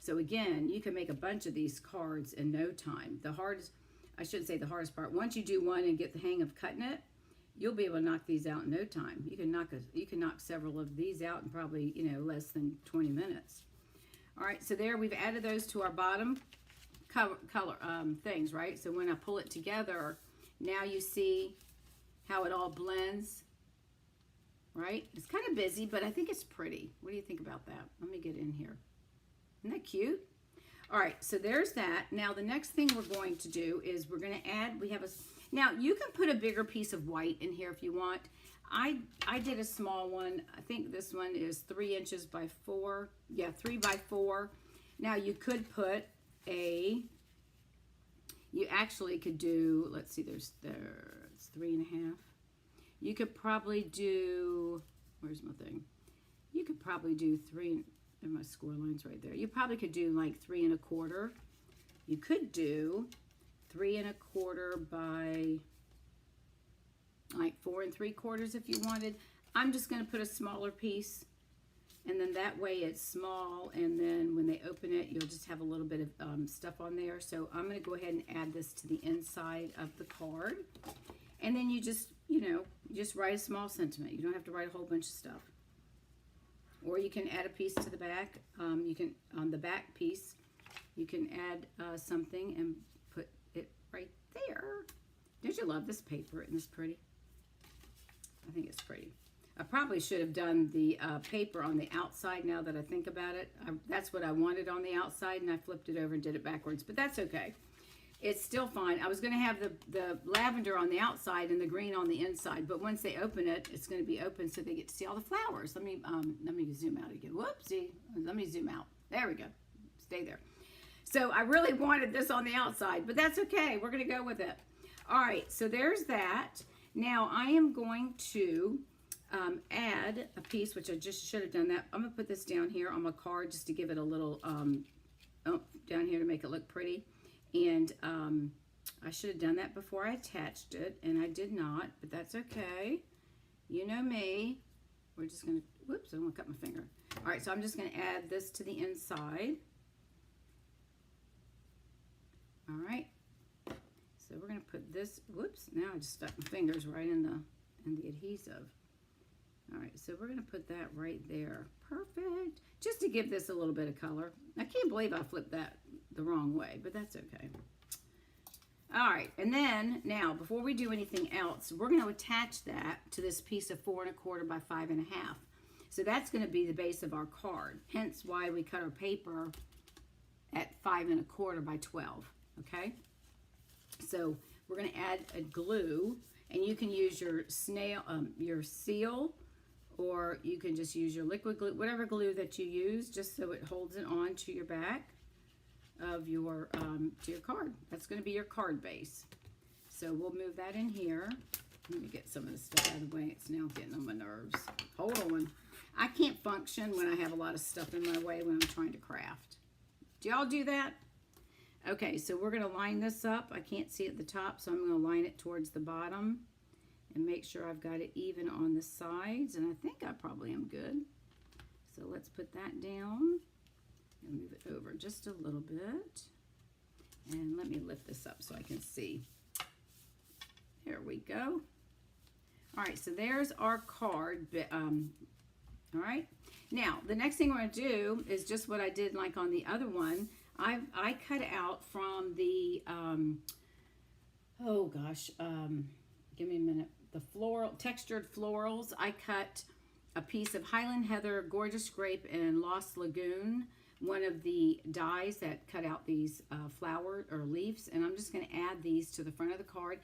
So again, you can make a bunch of these cards in no time. The hardest, I shouldn't say the hardest part, once you do one and get the hang of cutting it, you'll be able to knock these out in no time. You can knock several of these out in probably, you know, less than 20 minutes. All right, so there we've added those to our bottom color things, right? So when I pull it together, now you see how it all blends, right? It's kind of busy, but I think it's pretty. What do you think about that? Let me get in here. Isn't that cute? All right, so there's that. Now the next thing we're going to do is we're going to add, now you can put a bigger piece of white in here if you want. I did a small one. I think this one is 3 inches by 4. Yeah, 3 by 4. Now you could put you actually could do, let's see, it's 3.5. You could probably do, where's my thing? You could probably do 3, and my score line's right there. You probably could do like 3 1/4. You could do 3 1/4 by like 4 3/4 if you wanted. I'm just going to put a smaller piece, and then that way it's small, and then when they open it, you'll just have a little bit of stuff on there. So I'm going to go ahead and add this to the inside of the card, and then you just, you know, just write a small sentiment. You don't have to write a whole bunch of stuff. Or you can add a piece to the back. You can, on the back piece, you can add something and put it right there. Don't you love this paper? Isn't this pretty? I think it's pretty. I probably should have done the paper on the outside now that I think about it. That's what I wanted on the outside, and I flipped it over and did it backwards, but that's okay. It's still fine. I was going to have the lavender on the outside and the green on the inside, but once they open it, it's going to be open so they get to see all the flowers. Let me zoom out again. Whoopsie. Let me zoom out. There we go. Stay there. So I really wanted this on the outside, but that's okay. We're going to go with it. All right, so there's that. Now I am going to add a piece, which I just should have done that. I'm going to put this down here on my card just to give it a little down here to make it look pretty. And I should have done that before I attached it, and I did not, but that's okay. You know me. We're just going to, whoops, I'm going to cut my finger. All right, so I'm just going to add this to the inside. All right. So we're going to put this, whoops, now I just stuck my fingers right in the adhesive. All right, so we're going to put that right there. Perfect. Just to give this a little bit of color. I can't believe I flipped that the wrong way, but that's okay. All right, and then now before we do anything else, we're going to attach that to this piece of 4 1/4 by 5 1/2. So that's going to be the base of our card. Hence why we cut our paper at 5 1/4 by 12. Okay. So we're going to add a glue, and you can use your your seal, or you can just use your liquid glue, whatever glue that you use, just so it holds it on to your back of your to your card. That's going to be your card base. So we'll move that in here. Let me get some of this stuff out of the way. It's now getting on my nerves. Hold on. I can't function when I have a lot of stuff in my way when I'm trying to craft. Do y'all do that? Okay, so we're going to line this up. I can't see at the top, so I'm going to line it towards the bottom and make sure I've got it even on the sides, and I think I probably am good. So let's put that down and move it over just a little bit. And let me lift this up so I can see. There we go. All right, so there's our card. All right. Now, the next thing we're going to do is just what I did like on the other one. I cut out from the, oh gosh, give me a minute. The textured florals. I cut a piece of Highland Heather, Gorgeous Grape, and Lost Lagoon, one of the dies that cut out these flower or leaves, and I'm just going to add these to the front of the card.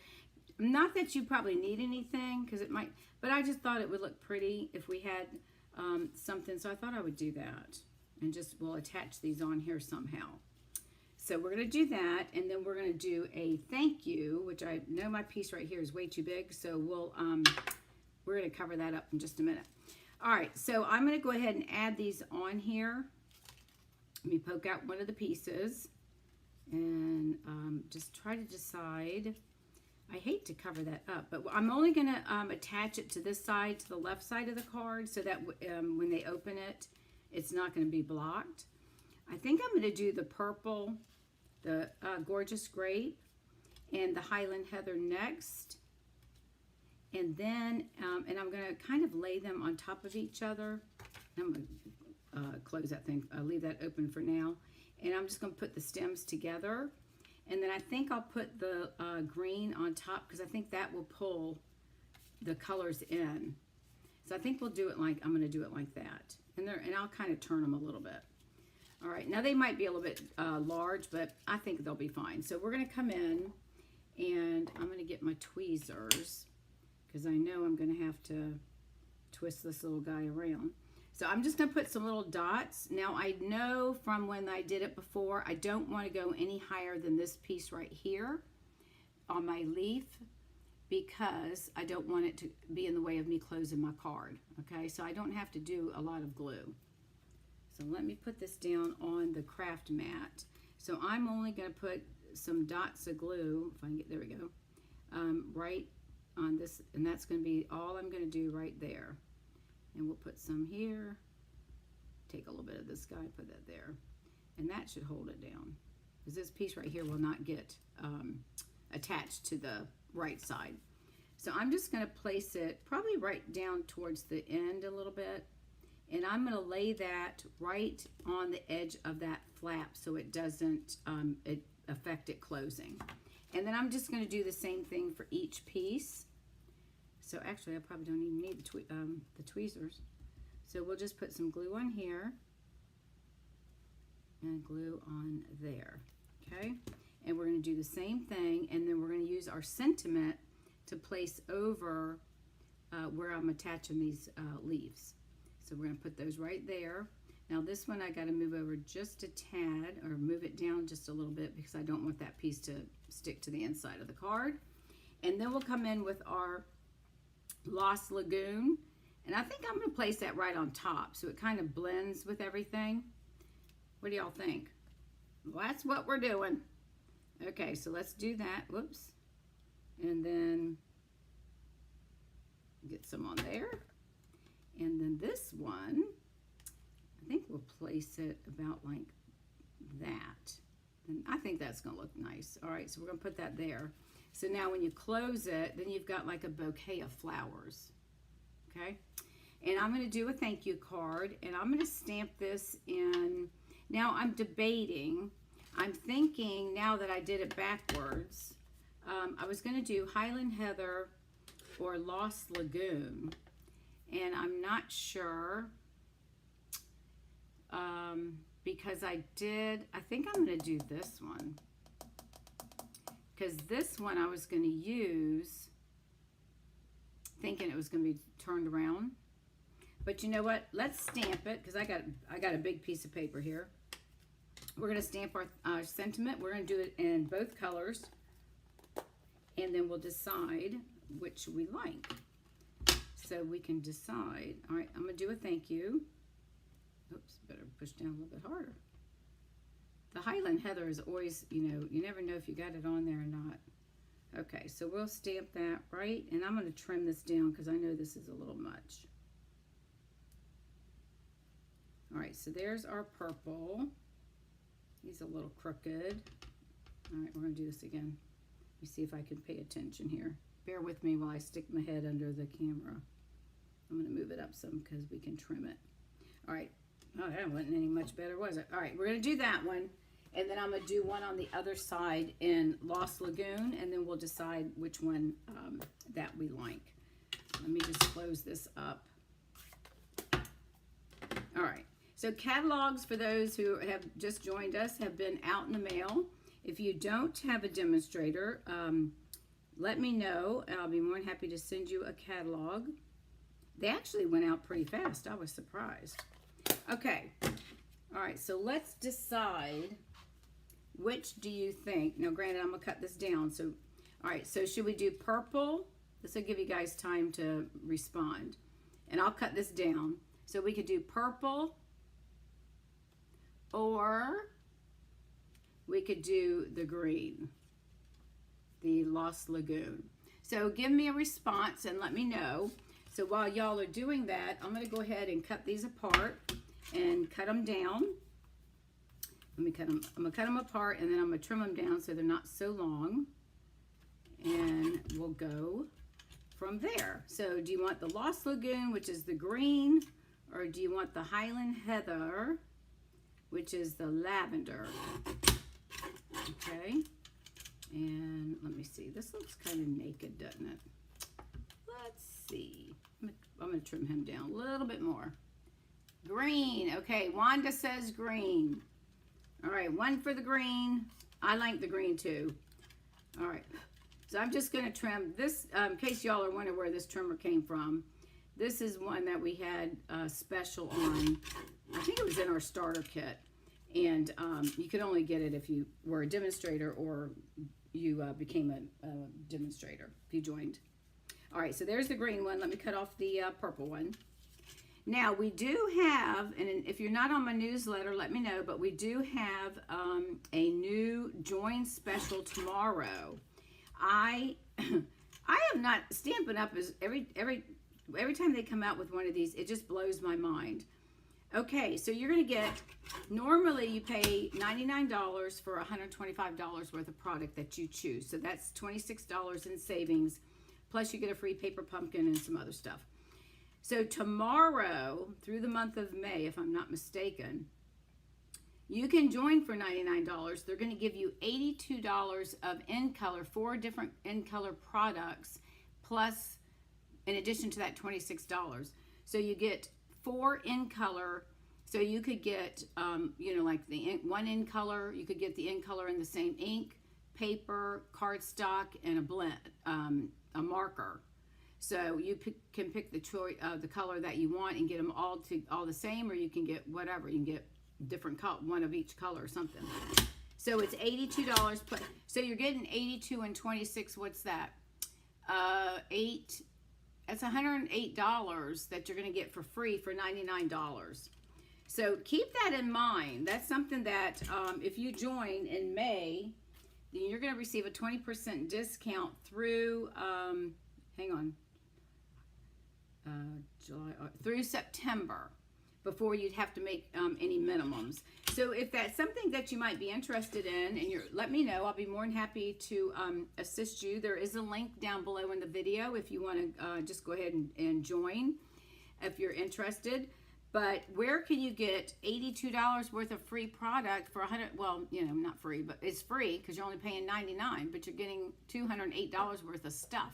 Not that you probably need anything, because it might, but I just thought it would look pretty if we had something, so I thought I would do that. And just, we'll attach these on here somehow. So we're going to do that, and then we're going to do a thank you, which I know my piece right here is way too big, so we're going to cover that up in just a minute. All right, so I'm going to go ahead and add these on here. Let me poke out one of the pieces and just try to decide. I hate to cover that up, but I'm only going to attach it to this side, to the left side of the card, so that when they open it, it's not going to be blocked. I think I'm going to do the purple, the Gorgeous Grape, and the Highland Heather next. And then, and I'm going to kind of lay them on top of each other. I'm going to close that thing, leave that open for now. And I'm just going to put the stems together. And then I think I'll put the green on top, because I think that will pull the colors in. So I think we'll do it like, I'm going to do it like that. And I'll kind of turn them a little bit. All right, now they might be a little bit large, but I think they'll be fine. So we're going to come in, and I'm going to get my tweezers, because I know I'm going to have to twist this little guy around. So I'm just going to put some little dots. Now I know from when I did it before, I don't want to go any higher than this piece right here on my leaf, because I don't want it to be in the way of me closing my card. Okay, so I don't have to do a lot of glue. So let me put this down on the craft mat. So I'm only going to put some dots of glue, if I can get, there we go, right on this, and that's going to be all I'm going to do right there. And we'll put some here, take a little bit of this guy, put that there, and that should hold it down, because this piece right here will not get attached to the right side. So I'm just going to place it probably right down towards the end a little bit, and I'm going to lay that right on the edge of that flap so it doesn't affect it closing. And then I'm just going to do the same thing for each piece. So actually I probably don't even need the tweezers. So we'll just put some glue on here and glue on there, okay? And we're going to do the same thing, and then we're going to use our sentiment to place over where I'm attaching these leaves. So we're going to put those right there. Now this one I got to move over just a tad, or move it down just a little bit, because I don't want that piece to stick to the inside of the card. And then we'll come in with our Lost Lagoon, and I think I'm going to place that right on top so it kind of blends with everything. What do y'all think? Well, that's what we're doing. Okay, so let's do that. Whoops. And then get some on there. And then this one, I think we'll place it about like that. And I think that's going to look nice. All right, so we're going to put that there. So now when you close it, then you've got like a bouquet of flowers, okay? And I'm going to do a thank you card, and I'm going to stamp this in. Now I'm debating. I'm thinking, now that I did it backwards, I was going to do Highland Heather or Lost Lagoon, and I'm not sure because I think I'm going to do this one. Because this one I was going to use thinking it was going to be turned around. But you know what? Let's stamp it, because I got a big piece of paper here. We're going to stamp our sentiment. We're going to do it in both colors. And then we'll decide which we like. So we can decide. All right, I'm going to do a thank you. Oops, better push down a little bit harder. The Highland Heather is always, you know, you never know if you got it on there or not. Okay, so we'll stamp that right, and I'm going to trim this down because I know this is a little much. All right, so there's our purple. He's a little crooked. All right, we're going to do this again. Let me see if I can pay attention here. Bear with me while I stick my head under the camera. I'm going to move it up some because we can trim it. All right. Oh, that wasn't any much better, was it? All right, we're going to do that one. And then I'm going to do one on the other side in Lost Lagoon, and then we'll decide which one that we like. Let me just close this up. All right. So catalogs, for those who have just joined us, have been out in the mail. If you don't have a demonstrator, let me know, and I'll be more than happy to send you a catalog. They actually went out pretty fast. I was surprised. Okay. All right, so let's decide which do you think. Now, granted, I'm going to cut this down. So, all right, so should we do purple? This will give you guys time to respond. And I'll cut this down. So we could do purple, or we could do the green, the Lost Lagoon. So give me a response and let me know. So while y'all are doing that, I'm going to go ahead and cut these apart and cut them down. Let me cut them. I'm going to cut them apart, and then I'm going to trim them down so they're not so long. And we'll go from there. So do you want the Lost Lagoon, which is the green, or do you want the Highland Heather, which is the lavender? Okay. And let me see. This looks kind of naked, doesn't it? Let's see. I'm going to trim him down a little bit more. Green. Okay, Wanda says green. All right, one for the green. I like the green too. All right. So I'm just going to trim this, in case y'all are wondering where this trimmer came from. This is one that we had special on. I think it was in our starter kit. And you could only get it if you were a demonstrator or you became a demonstrator, if you joined. All right, so there's the green one. Let me cut off the purple one. Now, we do have, and if you're not on my newsletter, let me know, but we do have a new join special tomorrow. I am not Stampin' Up! Is every time they come out with one of these, it just blows my mind. Okay, so you're going to get, normally you pay $99 for $125 worth of product that you choose. So that's $26 in savings, plus you get a free paper pumpkin and some other stuff. So tomorrow, through the month of May, if I'm not mistaken, you can join for $99. They're going to give you $82 of in-color, 4 different in-color products, plus, in addition to that, $26. So you get 4 in-color. So you could get, you know, like the one in-color. You could get the in-color in the same ink, paper, cardstock, and a blend, a marker. So you can pick the choice, the color that you want, and get them all the same, or you can get whatever. You can get different color, one of each color or something. So it's $82. So you're getting 82 and 26. What's that? That's $108 that you're going to get for free for $99. So keep that in mind. That's something that if you join in May, then you're going to receive a 20% discount through, hang on, July, through September, before you'd have to make any minimums. So if that's something that you might be interested in, and let me know. I'll be more than happy to assist you. There is a link down below in the video if you want to just go ahead and join if you're interested. But where can you get $82 worth of free product for $100? Well, you know, not free, but it's free because you're only paying $99, but you're getting $208 worth of stuff.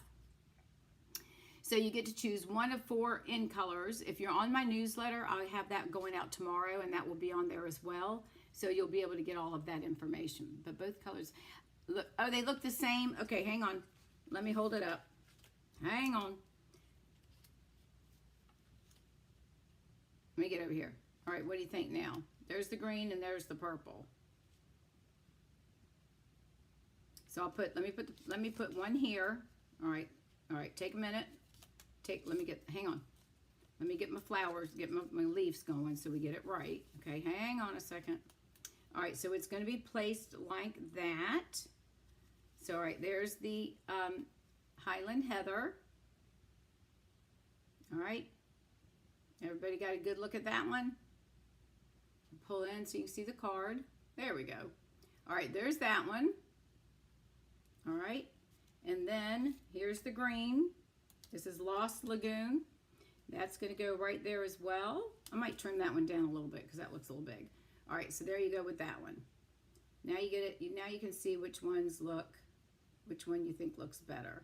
So you get to choose one of 4 in colors. If you're on my newsletter, I have that going out tomorrow, and that will be on there as well. So you'll be able to get all of that information. But both colors, look, oh, they look the same. Okay, hang on. Let me hold it up. Hang on. Let me get over here. All right, what do you think now? There's the green and there's the purple. So let me put one here. All right, take a minute. Hang on. Let me get my flowers, get my leaves going so we get it right. Okay, hang on a second. All right, so it's going to be placed like that. So, all right, there's the Highland Heather. All right. Everybody got a good look at that one? Pull in so you can see the card. There we go. All right, there's that one. All right. And then here's the green. This is Lost Lagoon. That's going to go right there as well. I might trim that one down a little bit because that looks a little big. All right, so there you go with that one. Now you get it. Now you can see which one you think looks better.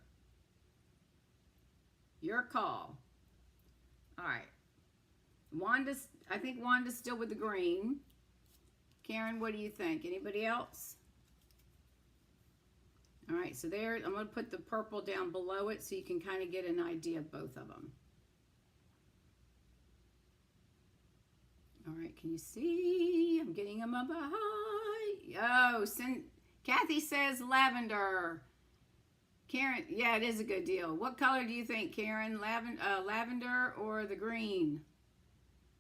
Your call. All right. I think Wanda's still with the green. Karen, what do you think? Anybody else? All right, so there, I'm going to put the purple down below it so you can kind of get an idea of both of them. All right, can you see? I'm getting them up high. Oh, Kathy says lavender. Karen, yeah, it is a good deal. What color do you think, Karen? Lavender or the green?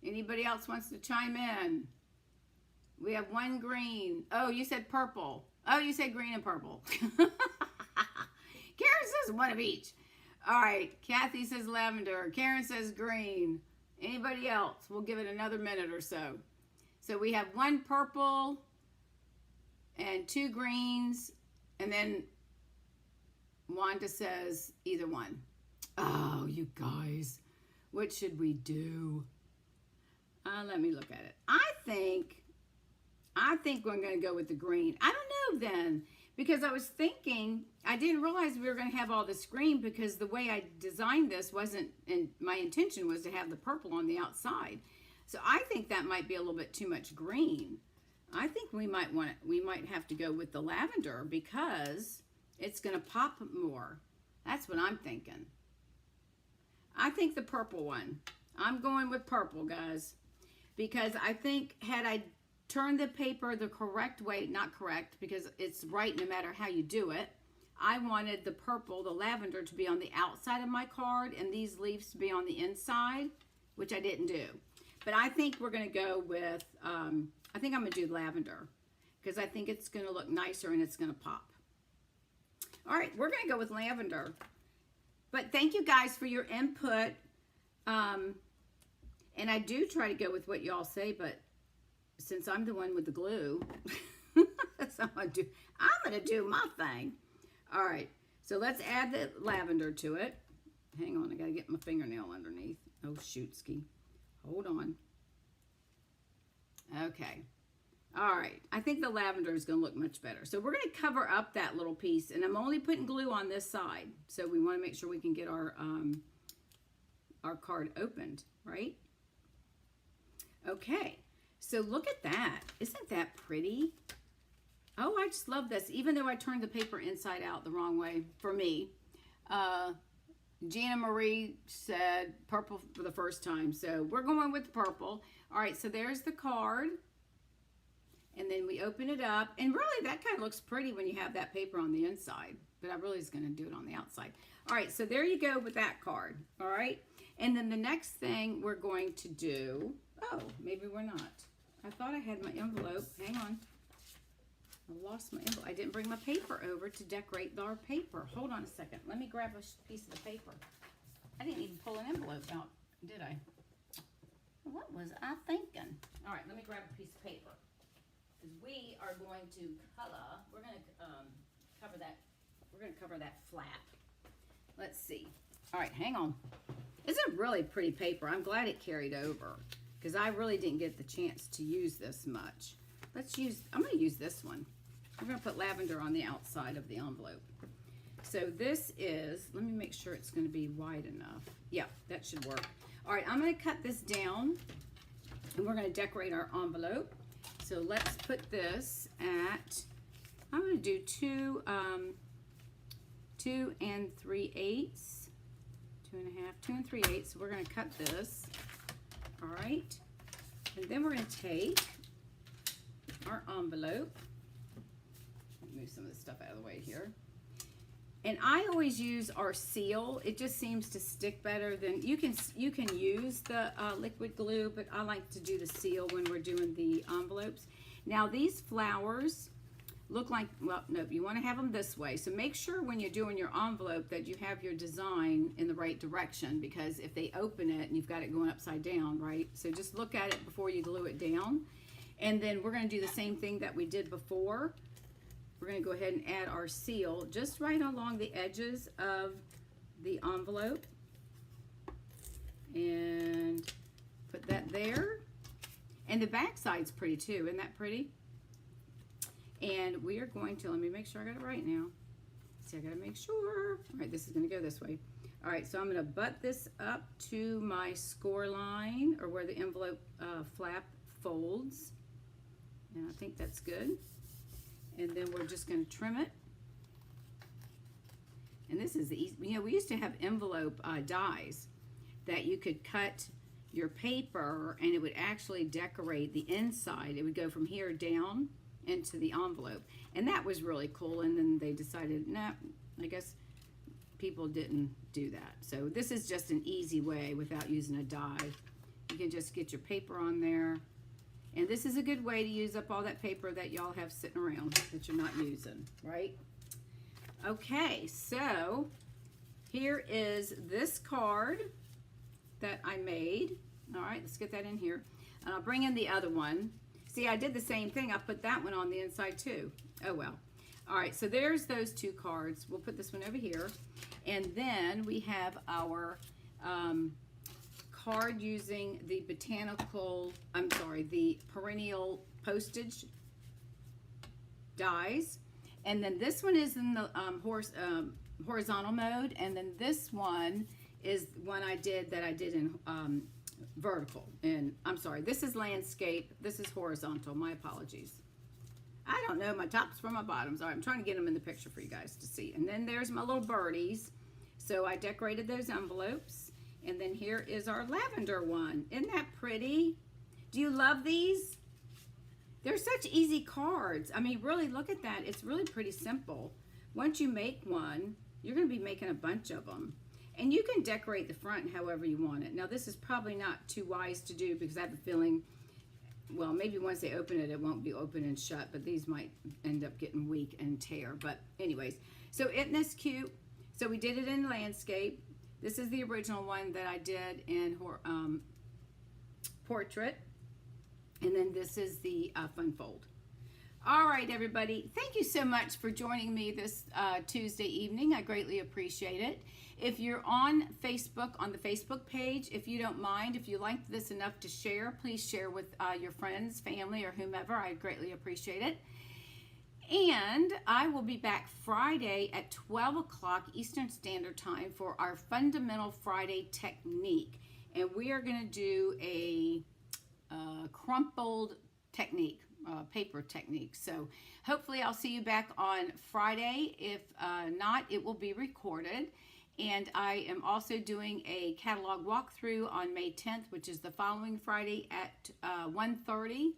Anybody else wants to chime in? We have one green. Oh, you said purple. Oh, you said green and purple. Karen says one of each. All right, Kathy says lavender. Karen says green. Anybody else? We'll give it another minute or so. So we have one purple and two greens, and then Wanda says either one. Oh, you guys, what should we do? Let me look at it. I think we're going to go with the green. I don't know then, because I was thinking, I didn't realize we were going to have all this green because the way I designed this wasn't, and my intention was to have the purple on the outside. So I think that might be a little bit too much green. I think we might have to go with the lavender because it's going to pop more. That's what I'm thinking. I think the purple one. I'm going with purple, guys, because I think had I turned the paper the correct way, not correct, because it's right no matter how you do it, I wanted the purple, the lavender, to be on the outside of my card and these leaves to be on the inside, which I didn't do. But I think we're going to go with, I think I'm going to do lavender because I think it's going to look nicer and it's going to pop. All right, we're going to go with lavender. But thank you guys for your input. And I do try to go with what y'all say, but since I'm the one with the glue, that's what I'm going to do my thing. All right, so let's add the lavender to it. Hang on, I got to get my fingernail underneath. Oh, shootski. Hold on. Okay. All right, I think the lavender is going to look much better. So we're going to cover up that little piece, and I'm only putting glue on this side. So we want to make sure we can get our card opened, right? Okay, so look at that. Isn't that pretty? Oh, I just love this, even though I turned the paper inside out the wrong way for me. Gina Marie said purple for the first time, so we're going with purple. All right, so there's the card. And then we open it up, and really that kind of looks pretty when you have that paper on the inside, but I really is going to do it on the outside. All right, so there you go with that card, all right? And then the next thing we're going to do, oh, maybe we're not. I thought I had my envelope. Hang on. I lost my envelope. I didn't bring my paper over to decorate our paper. Hold on a second. Let me grab a piece of the paper. I didn't even pull an envelope out, did I? What was I thinking? All right, let me grab a piece of paper. We are going to color. We're going to cover that. We're going to cover that flap. Let's see. All right, hang on. It's a really pretty paper. I'm glad it carried over because I really didn't get the chance to use this much. I'm going to use this one. I'm going to put lavender on the outside of the envelope. So this is, let me make sure it's going to be wide enough. Yeah, that should work. All right, I'm going to cut this down and we're going to decorate our envelope. So let's put this at, I'm going to do 2 and 3/8, 2 and 3/8. So we're going to cut this, all right? And then we're going to take our envelope, move some of this stuff out of the way here. And I always use our seal. It just seems to stick better than, you can use the liquid glue, but I like to do the seal when we're doing the envelopes. Now these flowers look like, well, no, you want to have them this way. So make sure when you're doing your envelope that you have your design in the right direction, because if they open it and you've got it going upside down, right? So just look at it before you glue it down. And then we're going to do the same thing that we did before. We're going to go ahead and add our seal just right along the edges of the envelope and put that there. And the back side's pretty too. Isn't that pretty? And we are going to, let me make sure I got it right now. See, I got to make sure. All right, this is going to go this way. All right, so I'm going to butt this up to my score line, or where the envelope flap folds. And I think that's good. And then we're just going to trim it And this is the easy, you know, we used to have envelope dies that you could cut your paper and it would actually decorate the inside. It would go from here down into the envelope. And that was really cool. And then they decided, nah, I guess people didn't do that. So this is just an easy way without using a die. You can just get your paper on there. And this is a good way to use up all that paper that y'all have sitting around that you're not using, right? Okay, so here is this card that I made. All right, let's get that in here. And I'll bring in the other one. See, I did the same thing. I put that one on the inside too. Oh, well. All right, so there's those two cards. We'll put this one over here. And then we have our card using the the perennial postage dies. And then this one is in the horizontal mode. And then this one is one I did in vertical. And I'm sorry, this is landscape. This is horizontal. My apologies. I don't know my tops from my bottoms. All right, I'm trying to get them in the picture for you guys to see. And then there's my little birdies. So I decorated those envelopes. And then here is our lavender one. Isn't that pretty? Do you love these? They're such easy cards. I mean, really, look at that. It's really pretty simple. Once you make one, you're going to be making a bunch of them. And you can decorate the front however you want it. Now, this is probably not too wise to do because I have a feeling, well, maybe once they open it, it won't be open and shut, but these might end up getting weak and tear. But anyways, so isn't this cute? So we did it in landscape. This is the original one that I did in portrait. And then this is the fun fold. All right, everybody. Thank you so much for joining me this Tuesday evening. I greatly appreciate it. If you're on Facebook, on the Facebook page, if you don't mind, if you liked this enough to share, please share with your friends, family, or whomever. I'd greatly appreciate it. And I will be back Friday at 12 o'clock Eastern Standard Time for our Fundamental Friday Technique. And we are going to do a crumpled technique, paper technique. So hopefully I'll see you back on Friday. If not, it will be recorded. And I am also doing a catalog walkthrough on May 10th, which is the following Friday at 1:30.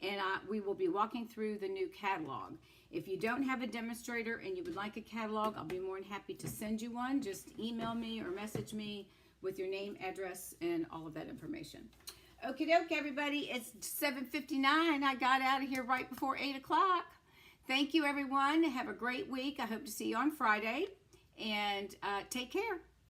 And we will be walking through the new catalog. If you don't have a demonstrator and you would like a catalog, I'll be more than happy to send you one. Just email me or message me with your name, address, and all of that information. Okie doke, everybody. It's 7:59. I got out of here right before 8 o'clock. Thank you, everyone. Have a great week. I hope to see you on Friday. And take care.